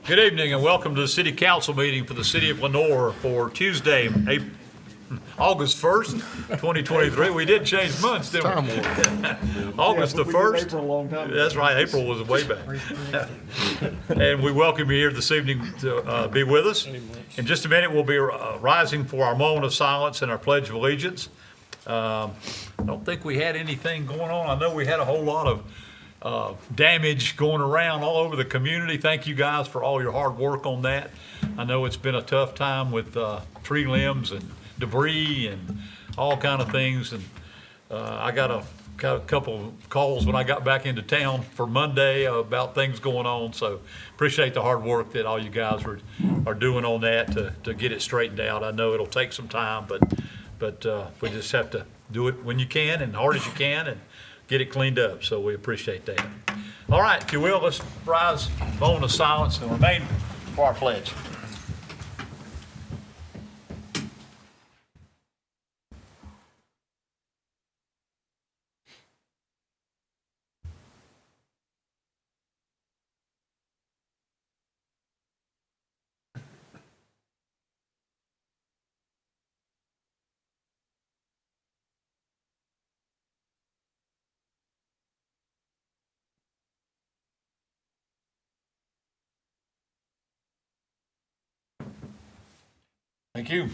Good evening and welcome to the City Council meeting for the City of Lenoir for Tuesday, August 1st, 2023. We did change months, didn't we? August the 1st. April a long time ago. That's right, April was way back. And we welcome you here this evening to be with us. In just a minute, we'll be rising for our moment of silence and our Pledge of Allegiance. I don't think we had anything going on. I know we had a whole lot of damage going around all over the community. Thank you guys for all your hard work on that. I know it's been a tough time with tree limbs and debris and all kind of things. And I got a couple of calls when I got back into town for Monday about things going on. So appreciate the hard work that all you guys are doing on that to get it straightened out. I know it'll take some time, but we just have to do it when you can and hard as you can and get it cleaned up, so we appreciate that. All right, if you will, let's rise, moment of silence, and remain for our pledge. Thank you.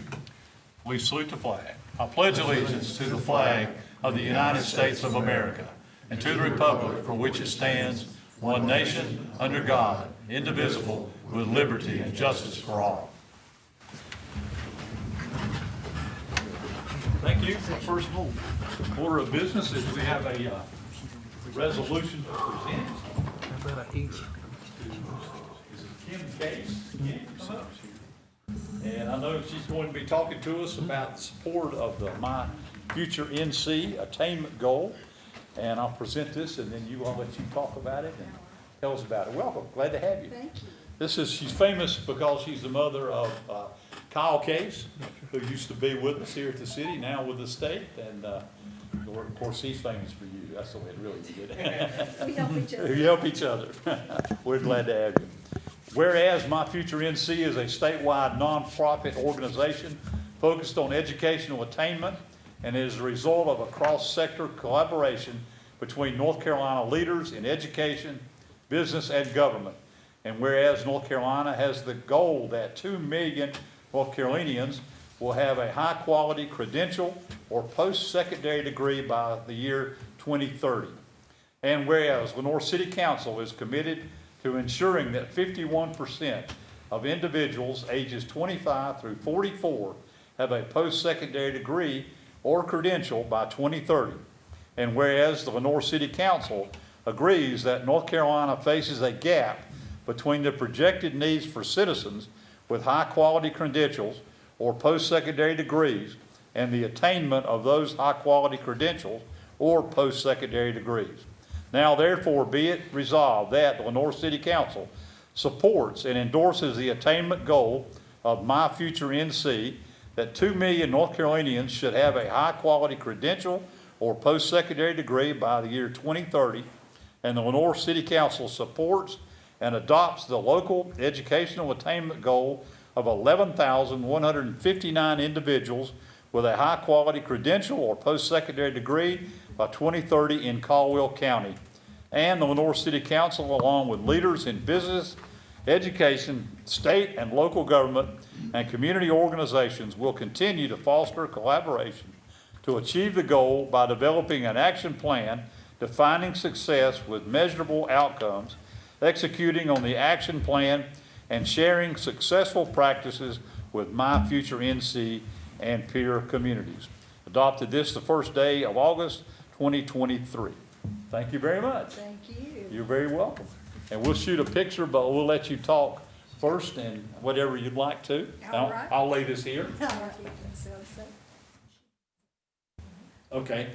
We salute the flag. I pledge allegiance to the flag of the United States of America and to the republic for which it stands, one nation, under God, indivisible, with liberty and justice for all. Thank you. Our first order of business is we have a resolution to present. Is it Kim Case? And I know she's going to be talking to us about the support of the My Future NC attainment goal. And I'll present this and then I'll let you talk about it and tell us about it. Welcome, glad to have you. Thank you. She's famous because she's the mother of Kyle Case, who used to be with us here at the city, now with the state. And of course, he's famous for you. That's the way it really did. We help each other. We help each other. We're glad to have you. Whereas My Future NC is a statewide nonprofit organization focused on educational attainment and is a result of a cross-sector collaboration between North Carolina leaders in education, business, and government. And whereas North Carolina has the goal that 2 million North Carolinians will have a high-quality credential or post-secondary degree by the year 2030. And whereas Lenoir City Council is committed to ensuring that 51% of individuals ages 25 through 44 have a post-secondary degree or credential by 2030. And whereas the Lenoir City Council agrees that North Carolina faces a gap between the projected needs for citizens with high-quality credentials or post-secondary degrees and the attainment of those high-quality credentials or post-secondary degrees. Now, therefore, be it resolved that the Lenoir City Council supports and endorses the attainment goal of My Future NC that 2 million North Carolinians should have a high-quality credential or post-secondary degree by the year 2030, and the Lenoir City Council supports and adopts the local educational attainment goal of 11,159 individuals with a high-quality credential or post-secondary degree by 2030 in Caldwell County. And the Lenoir City Council, along with leaders in business, education, state and local government, and community organizations, will continue to foster collaboration to achieve the goal by developing an action plan, defining success with measurable outcomes, executing on the action plan, and sharing successful practices with My Future NC and peer communities. Adopted this the first day of August 2023. Thank you very much. Thank you. You're very welcome. And we'll shoot a picture, but we'll let you talk first and whatever you'd like to. All right. I'll lay this here. And Okay.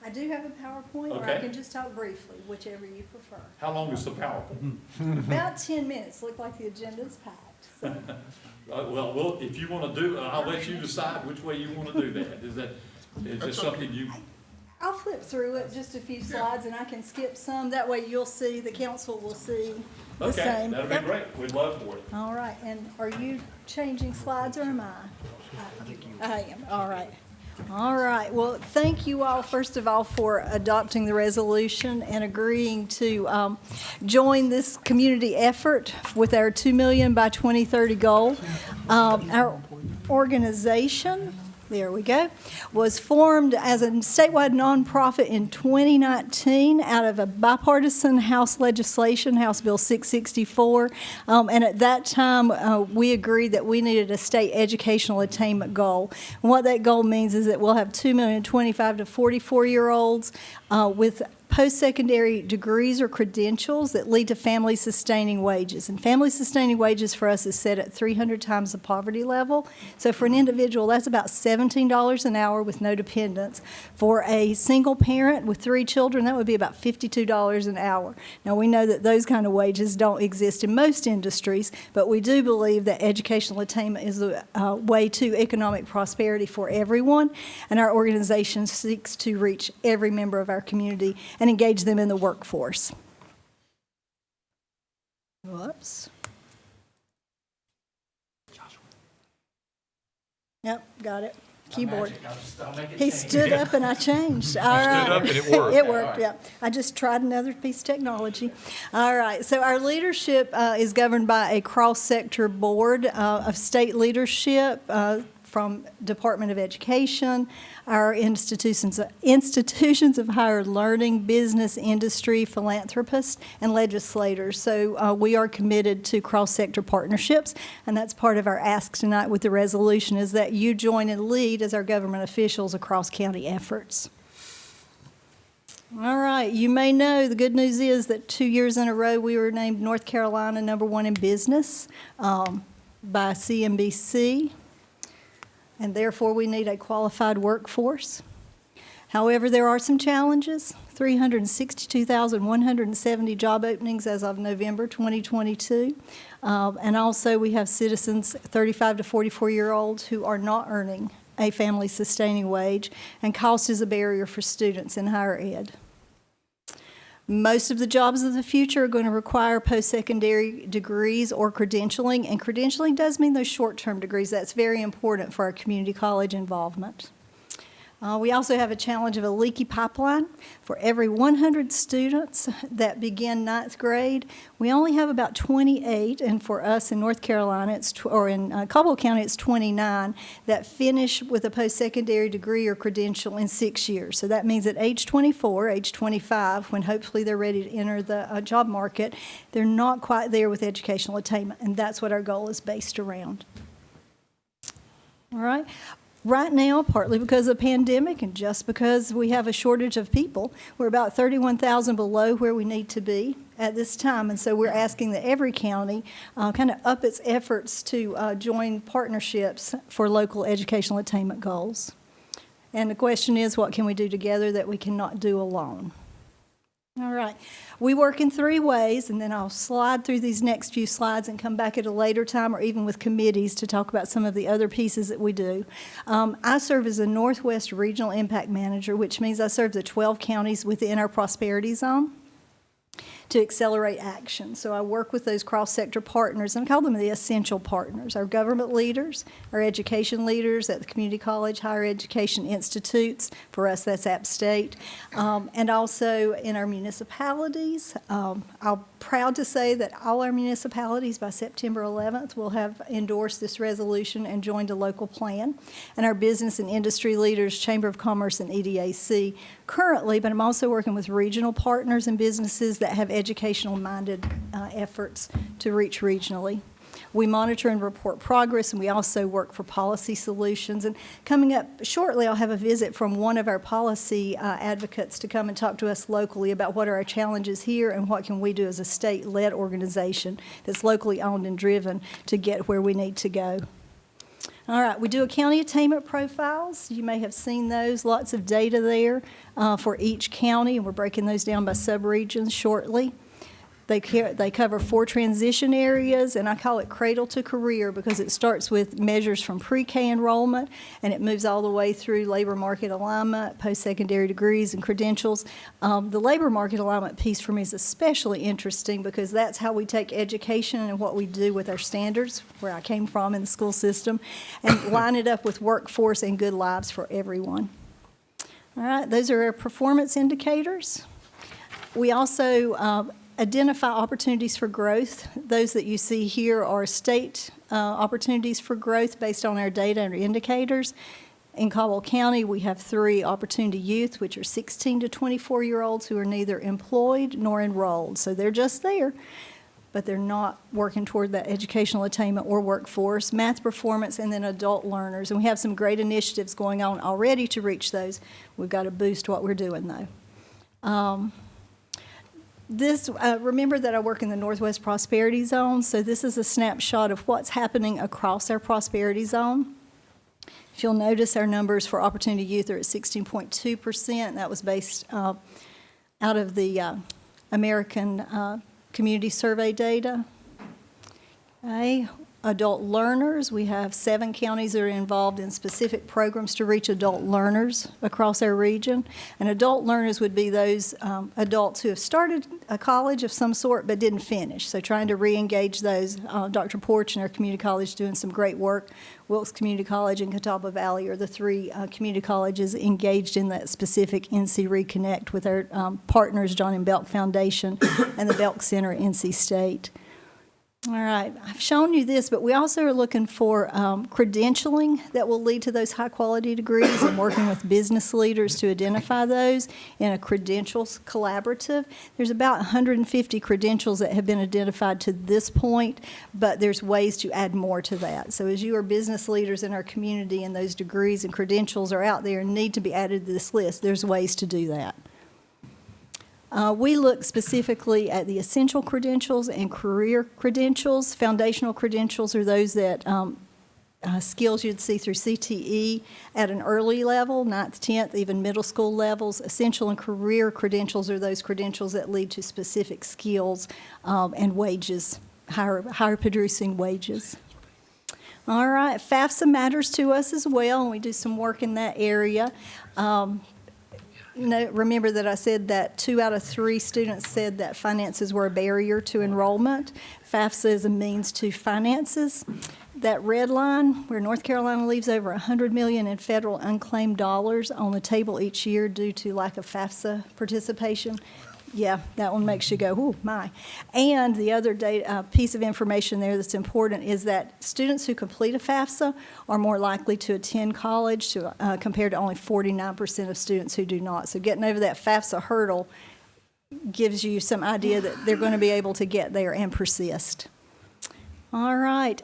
I do have a PowerPoint, or Okay. I can just talk briefly, whichever you prefer. How long is the PowerPoint? About 10 minutes. Look like the agenda's packed. So. Well, if you want to do, I'll let you decide which way you want to do that. Is this something you? I'll flip through it, just a few slides, and I can skip some. That way you'll see, the council will see the Okay, same. that'd be Yep. great. We'd love for it. All right, and are you changing slides or am I? I am, all right. All right, well, thank you all, first of all, for adopting the resolution and agreeing to join this community effort with our 2 million by 2030 goal. Our organization, there we go, was formed as a statewide nonprofit in 2019 out of a bipartisan House legislation, House Bill 664. And at that time, we agreed that we needed a state educational attainment goal. And what that goal means is that we'll have 2 million 25 to 44-year-olds with post-secondary degrees or credentials that lead to family-sustaining wages. And family-sustaining wages for us is set at 300 times the poverty level. So for an individual, that's about $17 an hour with no dependents. For a single parent with 3 children, that would be about $52 an hour. Now, we know that those kind of wages don't exist in most industries, but we do believe that educational attainment is a way to economic prosperity for everyone, and our organization seeks to reach every member of our community and engage them in the workforce. Whoops. Yep, got it. Keyboard. He stood up and I changed. All right. Stood up and it worked. It worked, yeah. I just tried another piece of technology. All right, so our leadership is governed by a cross-sector board of state leadership from Department of Education, our institutions of higher learning, business, industry, philanthropists, and legislators. So we are committed to cross-sector partnerships, and that's part of our ask tonight with the resolution, is that you join and lead as our government officials across county efforts. All right, you may know the good news is that 2 years in a row we were named North Carolina #1 in business by CNBC. And therefore we need a qualified workforce. However, there are some challenges. 362,170 job openings as of November 2022. And also we have citizens 35 to 44-year-olds who are not earning a family-sustaining wage, and cost is a barrier for students in higher ed. Most of the jobs of the future are going to require post-secondary degrees or credentialing, and credentialing does mean those short-term degrees. That's very important for our community college involvement. We also have a challenge of a leaky pipeline. For every 100 students that begin 9th grade, we only have about 28, and for us in North Carolina, or in Caldwell County, it's 29, that finish with a post-secondary degree or credential in 6 years. So that means at age 24, age 25, when hopefully they're ready to enter the job market, they're not quite there with educational attainment, and that's what our goal is based around. All right. Right now, partly because of the pandemic and just because we have a shortage of people, we're about 31,000 below where we need to be at this time. And so we're asking that every county kind of up its efforts to join partnerships for local educational attainment goals. And the question is, what can we do together that we cannot do alone? All right. We work in 3 ways, and then I'll slide through these next few slides and come back at a later time or even with committees to talk about some of the other pieces that we do. I serve as a Northwest Regional Impact Manager, which means I serve the 12 counties within our Prosperity Zone to accelerate action. So I work with those cross-sector partners, and I call them the essential partners, our government leaders, our education leaders at the community college, higher education institutes. For us, that's App State. And also in our municipalities. I'm proud to say that all our municipalities by September 11th will have endorsed this resolution and joined a local plan. And our business and industry leaders, Chamber of Commerce and EDAC currently, but I'm also working with regional partners and businesses that have educational-minded efforts to reach regionally. We monitor and report progress, and we also work for policy solutions. And coming up shortly, I'll have a visit from one of our policy advocates to come and talk to us locally about what are our challenges here and what can we do as a state-led organization that's locally owned and driven to get where we need to go. All right, we do a county attainment profiles. You may have seen those, lots of data there for each county, and we're breaking those down by subregions shortly. They cover 4 transition areas, and I call it cradle to career because it starts with measures from pre-K enrollment, and it moves all the way through labor market alignment, post-secondary degrees, and credentials. The labor market alignment piece for me is especially interesting because that's how we take education and what we do with our standards, where I came from in the school system, and line it up with workforce and good lives for everyone. All right, those are our performance indicators. We also identify opportunities for growth. Those that you see here are state opportunities for growth based on our data and indicators. In Caldwell County, we have 3 opportunity youth, which are 16 to 24-year-olds who are neither employed nor enrolled. So they're just there, but they're not working toward that educational attainment or workforce, math performance, and then adult learners. And we have some great initiatives going on already to reach those. We've got to boost what we're doing, though. Remember that I work in the Northwest Prosperity Zone, so this is a snapshot of what's happening across our Prosperity Zone. If you'll notice, our numbers for Opportunity Youth are at 16.2%. That was based out of the American Community Survey data. Okay. Adult learners, we have 7 counties that are involved in specific programs to reach adult learners across our region. And adult learners would be those adults who have started a college of some sort but didn't finish. So trying to re-engage those. Dr. Porch and our community college doing some great work. Wilkes Community College and Catawba Valley are the 3 community colleges engaged in that specific NC Reconnect with our partners, John M. Belk Foundation and the Belk Center at NC State. All right, I've shown you this, but we also are looking for credentialing that will lead to those high-quality degrees and working with business leaders to identify those in a credentials collaborative. There's about 150 credentials that have been identified to this point, but there's ways to add more to that. So as you are business leaders in our community and those degrees and credentials are out there and need to be added to this list, there's ways to do that. We look specifically at the essential credentials and career credentials. Foundational credentials are those that skills you'd see through CTE at an early level, 9th, 10th, even middle school levels. Essential and career credentials are those credentials that lead to specific skills and wages, higher producing wages. All right, FAFSA matters to us as well, and we do some work in that area. Remember that I said that 2 out of 3 students said that finances were a barrier to enrollment. FAFSA is a means to finances. That red line, where North Carolina leaves over $100 million in federal unclaimed dollars on the table each year due to lack of FAFSA participation. Yeah, that one makes you go, ooh, my. And the other piece of information there that's important is that students who complete a FAFSA are more likely to attend college compared to only 49% of students who do not. So getting over that FAFSA hurdle gives you some idea that they're going to be able to get there and persist. All right.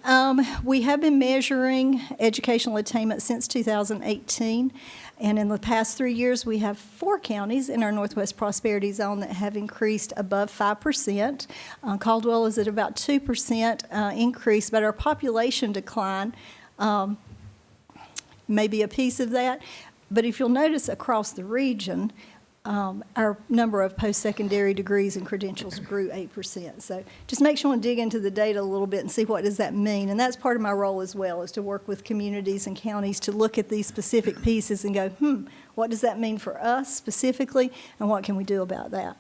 We have been measuring educational attainment since 2018. And in the past 3 years, we have 4 counties in our Northwest Prosperity Zone that have increased above 5%. Caldwell is at about 2% increase, but our population decline may be a piece of that. But if you'll notice across the region, our number of post-secondary degrees and credentials grew 8%. So just make sure and dig into the data a little bit and see what does that mean. And that's part of my role as well, is to work with communities and counties to look at these specific pieces and go, what does that mean for us specifically, and what can we do about that?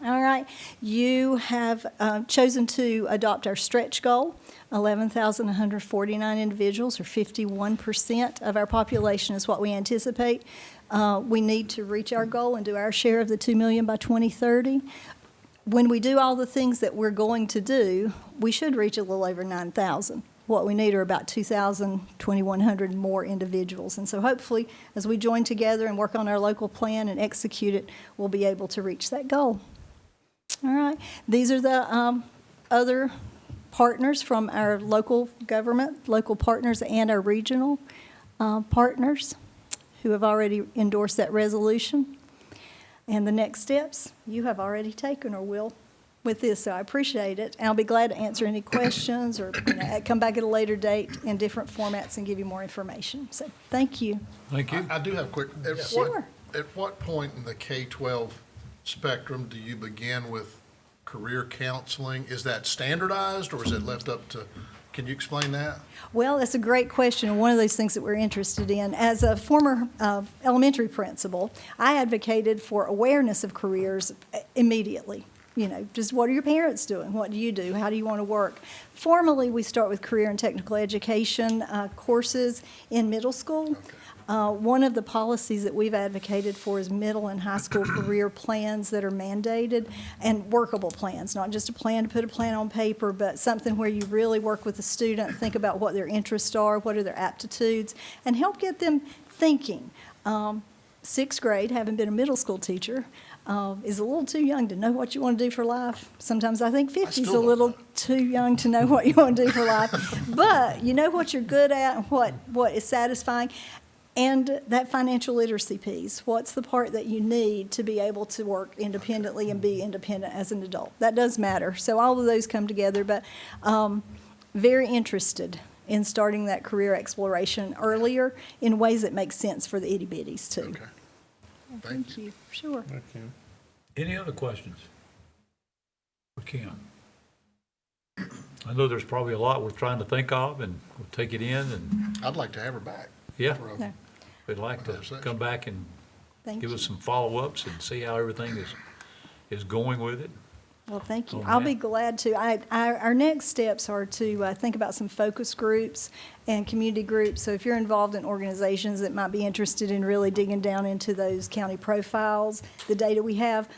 All right, you have chosen to adopt our stretch goal. 11,149 individuals, or 51% of our population is what we anticipate. We need to reach our goal and do our share of the $2 million by 2030. When we do all the things that we're going to do, we should reach a little over 9,000. What we need are about 2,000, 2,100 more individuals. And so hopefully, as we join together and work on our local plan and execute it, we'll be able to reach that goal. All right. These are the other partners from our local government, local partners, and our regional partners who have already endorsed that resolution. And the next steps you have already taken or will with this, so I appreciate it. And I'll be glad to answer any questions or come back at a later date in different formats and give you more information. So thank you. Thank you. I do have a quick, Sure. at what point in the K-12 spectrum do you begin with career counseling, is that standardized or is it left up to, can you explain that? Well, that's a great question, and one of those things that we're interested in. As a former elementary principal, I advocated for awareness of careers immediately. You know, just what are your parents doing? What do you do? How do you want to work? Formally, we start with career and technical education courses in middle school. One of the policies that we've advocated for is middle and high school career plans that are mandated and workable plans, not just a plan to put a plan on paper, but something where you really work with the student, think about what their interests are, what are their aptitudes, and help get them thinking. Sixth grade, having been a middle school teacher, is a little too young to know what you want to do for life. Sometimes I think 50 is a little too young to know what you want to do for life. But you know what you're good at and what is satisfying. And that financial literacy piece, what's the part that you need to be able to work independently and be independent as an adult? That does matter. So all of those come together, but very interested in starting that career exploration earlier in ways that make sense for the itty bitties too. Okay. Thank you. Sure. Any other questions for Kim? I know there's probably a lot we're trying to think of, and we'll take it in, and, I'd like to have her back. yeah, for a- No, we'd like to come back and thank give you. us some follow-ups and see how everything is going with it. Well, thank you. on I'll that. be glad to. Our next steps are to think about some focus groups and community groups. So if you're involved in organizations that might be interested in really digging down into those county profiles, the data we have,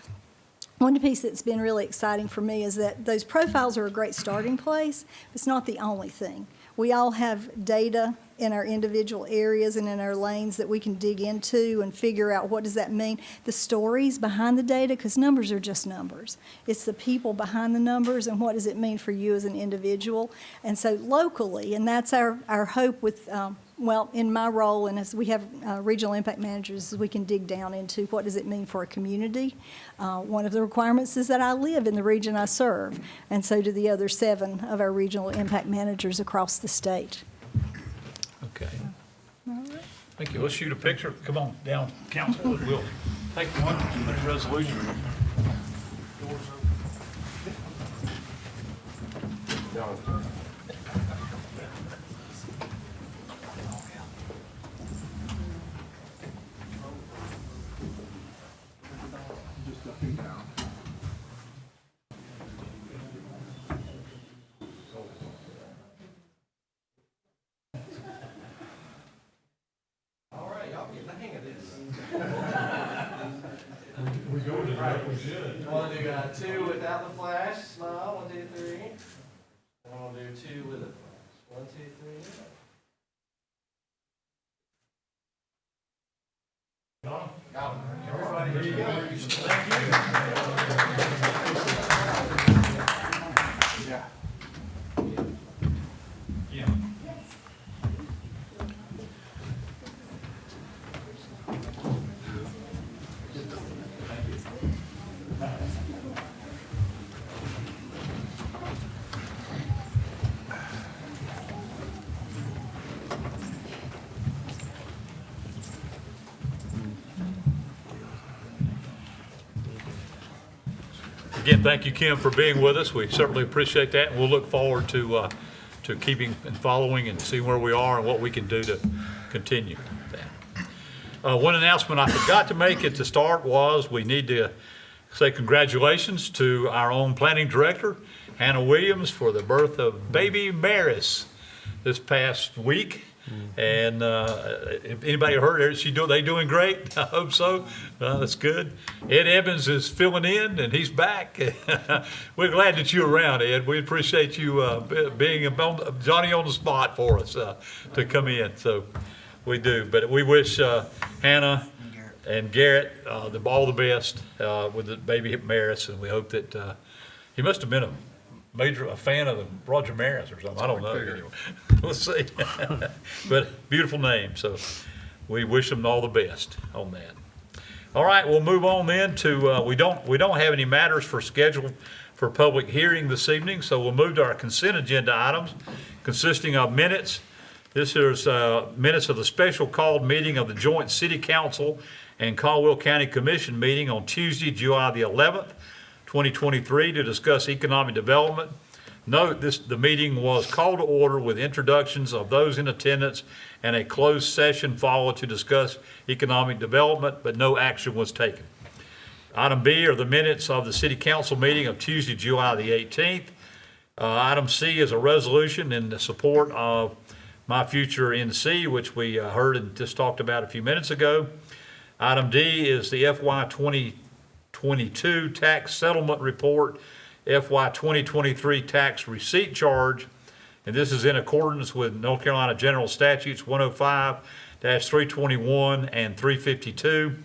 one piece that's been really exciting for me is that those profiles are a great starting place. It's not the only thing. We all have data in our individual areas and in our lanes that we can dig into and figure out what does that mean. The stories behind the data, because numbers are just numbers. It's the people behind the numbers and what does it mean for you as an individual. And so locally, and that's our hope with, well, in my role and as we have regional impact managers, we can dig down into what does it mean for a community. One of the requirements is that I live in the region I serve, and so do the other 7 of our regional impact managers across the state. Okay. Thank you. Let's shoot a picture. Come on down, council, and we'll take one, make a resolution. Want to do 2 without the flash? Smile. 1, 2, 3. And we'll do 2 with a flash. 1, 2, 3. Everybody, here you go. Thank you. Yeah. Again, thank you, Kim, for being with us. We certainly appreciate that, and we'll look forward to keeping and following and seeing where we are and what we can do to continue that. One announcement I forgot to make at the start was we need to say congratulations to our own planning director, Hannah Williams, for the birth of baby Maris this past week. And if anybody heard her, they doing great? I hope so. That's good. Ed Evans is filling in, and he's back. We're glad that you're around, Ed. We appreciate you being Johnny on the spot for us to come in. So we do. But we wish Hannah and Garrett all the best with the baby Maris, and we hope that he must have been a fan of Roger Maris or something. I don't know. Anyway. We'll see. But beautiful name. So we wish them all the best on that. All right, we'll move on then to we don't have any matters for schedule for public hearing this evening, so we'll move to our consent agenda items consisting of minutes. This is minutes of the special called meeting of the Joint City Council and Caldwell County Commission meeting on Tuesday, July the 11th, 2023 to discuss economic development. Note, the meeting was called to order with introductions of those in attendance and a closed session followed to discuss economic development, but no action was taken. Item B are the minutes of the city council meeting of Tuesday, July the 18th. Item C is a resolution in the support of My Future NC, which we heard and just talked about a few minutes ago. Item D is the FY 2022 tax settlement report, FY 2023 tax receipt charge, and this is in accordance with North Carolina General Statutes 105-321 and 352.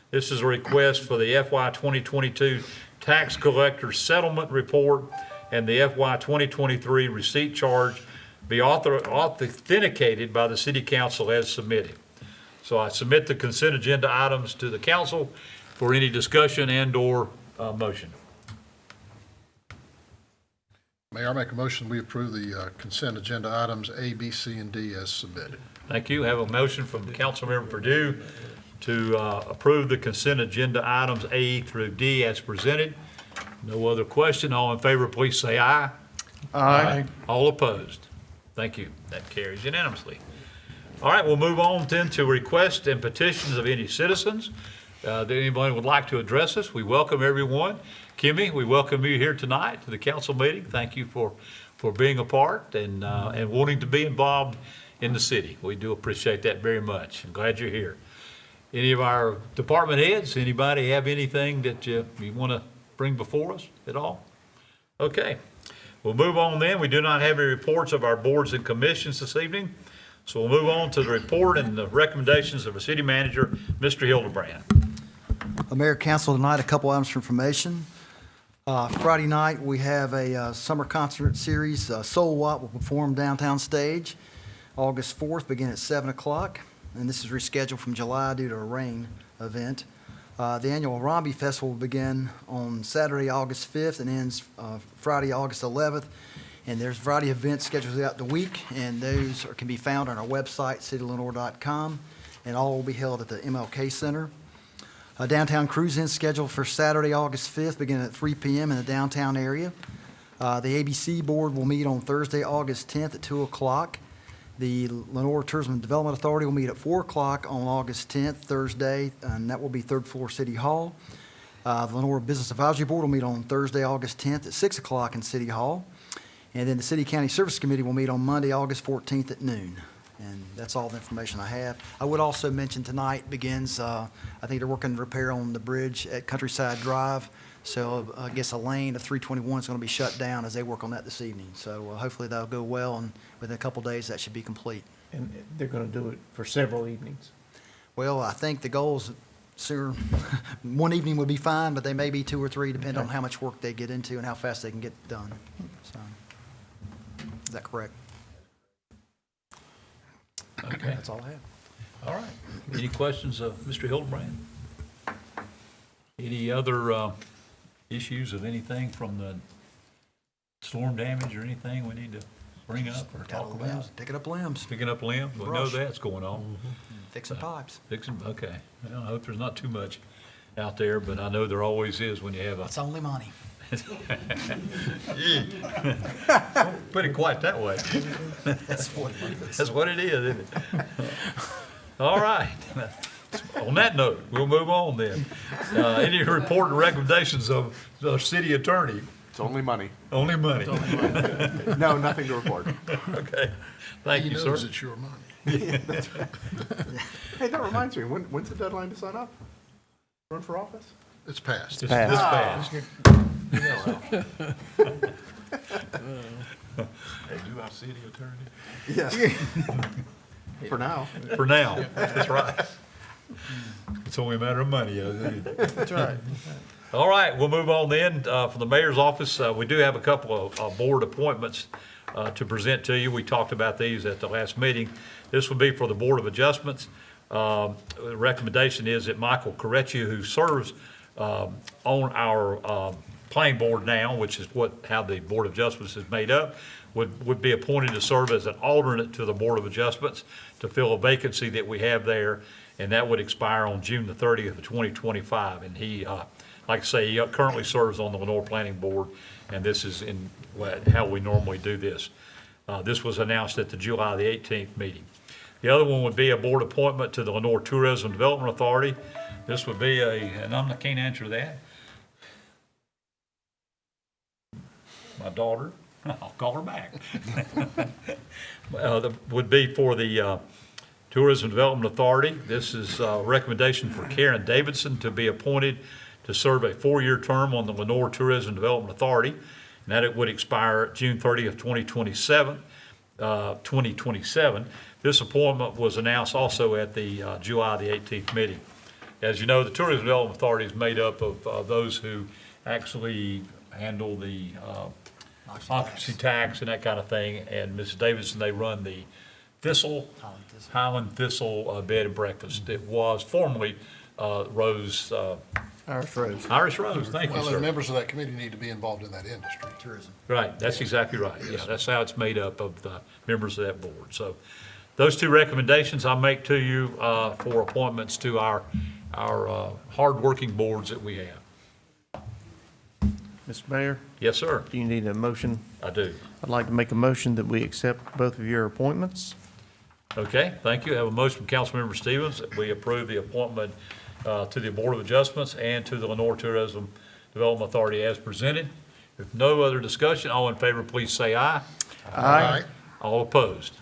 This is a request for the FY 2022 tax collector settlement report and the FY 2023 receipt charge be authenticated by the city council as submitted. So I submit the consent agenda items to the council for any discussion and/or motion. Mayor, I make a motion, we approve the consent agenda items A, B, C, and D as submitted. Thank you. Have a motion from Councilmember Purdue to approve the consent agenda items A through D as presented. No other question. All in favor, please say aye. Aye. All opposed? Thank you. That carries unanimously. All right, we'll move on then to requests and petitions of any citizens. That anybody would like to address us, we welcome everyone. Kimmy, we welcome you here tonight to the council meeting. Thank you for being a part and wanting to be involved in the city. We do appreciate that very much. I'm glad you're here. Any of our department heads, anybody have anything that you want to bring before us at all? Okay, we'll move on then. We do not have any reports of our boards and commissions this evening. So we'll move on to the report and the recommendations of the city manager, Mr. Hildebrand. Mayor, Council, tonight, a couple items for information. Friday night, we have a summer concert series. Soul Watt will perform downtown stage August 4th, begin at 7 o'clock. And this is rescheduled from July due to a rain event. The annual Romby Festival will begin on Saturday, August 5th, and ends Friday, August 11th. And there's a variety of events scheduled throughout the week, and those can be found on our website, cityoflenore.com, and all will be held at the MLK Center. A downtown cruise-in scheduled for Saturday, August 5th, beginning at 3 p.m. in the downtown area. The ABC Board will meet on Thursday, August 10th at 2 o'clock. The Lenore Tourism and Development Authority will meet at 4 o'clock on August 10th, Thursday, and that will be third floor City Hall. The Lenore Business Advisory Board will meet on Thursday, August 10th at 6 o'clock in City Hall. And then the City County Service Committee will meet on Monday, August 14th at noon. And that's all the information I have. I would also mention tonight begins, I think they're working to repair on the bridge at Countryside Drive. So I guess a lane of 321 is going to be shut down as they work on that this evening. So hopefully that'll go well, and within a couple days that should be complete. And they're going to do it for several evenings. Well, I think the goal is sooner, one evening would be fine, but they may be 2 or 3, depending on how much work they get into and how fast they can get done. So, is that correct? Okay, That's all I have. all right. Any questions of Mr. Hildebrand? Any other issues of anything from the storm damage or anything we need to bring up or talk about? Picking up limbs, Picking up limbs, we know Brush. that's going on. fixing pipes. Fixing, okay. Well, I hope there's not too much out there, but I know there always is when you have a. It's only money. Don't put it quite that way. That's what it is. That's what it is, isn't it? All right. On that note, we'll move on then. Any report and recommendations of the city attorney? It's only money. Only money. No, nothing to report. Okay. Thank He you, knows sir. it's your money. Hey, that reminds me, when's the deadline to sign up? Run for office? It's passed. This fast. Hey, do our city attorney? Yes. For now. For now, that's right. It's only a matter of money. That's right. All right, we'll move on then. From the mayor's office, we do have a couple of board appointments to present to you. We talked about these at the last meeting. This would be for the Board of Adjustments. The recommendation is that Michael Correcchio, who serves on our planning board now, which is how the Board of Adjustments is made up, would be appointed to serve as an alternate to the Board of Adjustments to fill a vacancy that we have there, and that would expire on June the 30th of 2025. And he like I say, he currently serves on the Lenore Planning Board, and this is in how we normally do this. This was announced at the July the 18th meeting. The other one would be a board appointment to the Lenore Tourism Development Authority. This would be and I can't answer that. My daughter, I'll call her back. Would be for the Tourism Development Authority. This is a recommendation for Karen Davidson to be appointed to serve a 4-year term on the Lenore Tourism Development Authority, and that it would expire June 30th, 2027. This appointment was announced also at the July the 18th meeting. As you know, the Tourism Development Authority is made up of those who actually handle the occupancy tax and that kind of thing, and Mrs. Davidson, they run the Highland Thistle Bed and Breakfast. It was formerly Rose, Irish Rose. Irish Rose, thank you, Well, the sir. members of that committee need to be involved in that industry. Tourism. Right, that's exactly right. Yeah, that's how it's made up of the members of that board. So those two recommendations I make to you for appointments to our hardworking boards that we have. Mr. Mayor, Yes, sir, do you need a motion? I do. I'd like to make a motion that we accept both of your appointments. Okay, thank you. I have a motion from Councilmember Stevens that we approve the appointment to the Board of Adjustments and to the Lenore Tourism Development Authority as presented. If no other discussion, all in favor, please say aye. Aye. All opposed?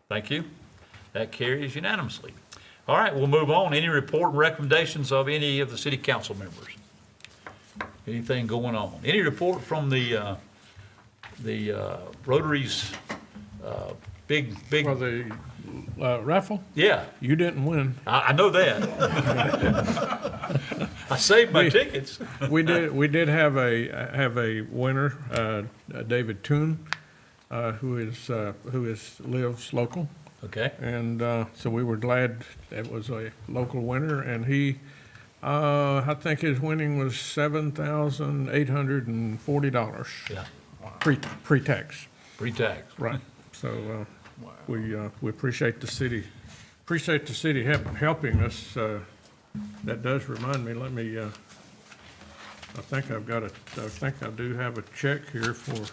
Thank you. That carries unanimously. All right, we'll move on. Any report and recommendations of any of the city council members? Anything going on? Any report from the Rotary's big, For the raffle, yeah, you didn't win. I know that. I saved my tickets. We did have a winner, David Toon, who lives local, Okay, and so we were glad it was a local winner, and he, I think his winning was $7,840 yeah, pre-tax. pre-tax. Right. So we appreciate the city helping us. That does remind me, let me, I think I do have a check here for,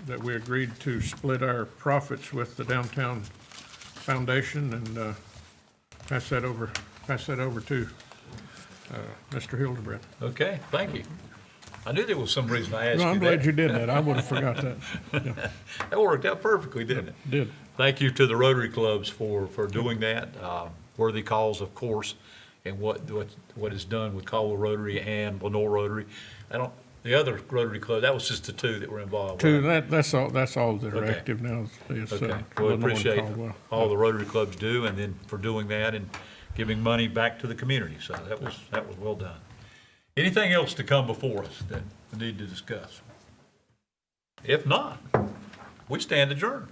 that we agreed to split our profits with the Downtown Foundation, and pass that over to Mr. Hildebrand. Okay, thank you. I knew there was some reason I asked No, you I'm glad that. you did that. I would have forgot that. Yeah, That worked out perfectly, didn't it? did. Thank you to the Rotary Clubs for doing that. Worthy cause, of course, and what is done with Caldwell Rotary and Lenore Rotary. The other Rotary Club, that was just the two that were involved. Two, right? that's all that are Okay. active now is Okay, Lenore well, and appreciate Caldwell. all the Rotary Clubs do, and then for doing that and giving money back to the community. So that was well done. Anything else to come before us that we need to discuss? If not, we stand adjourned.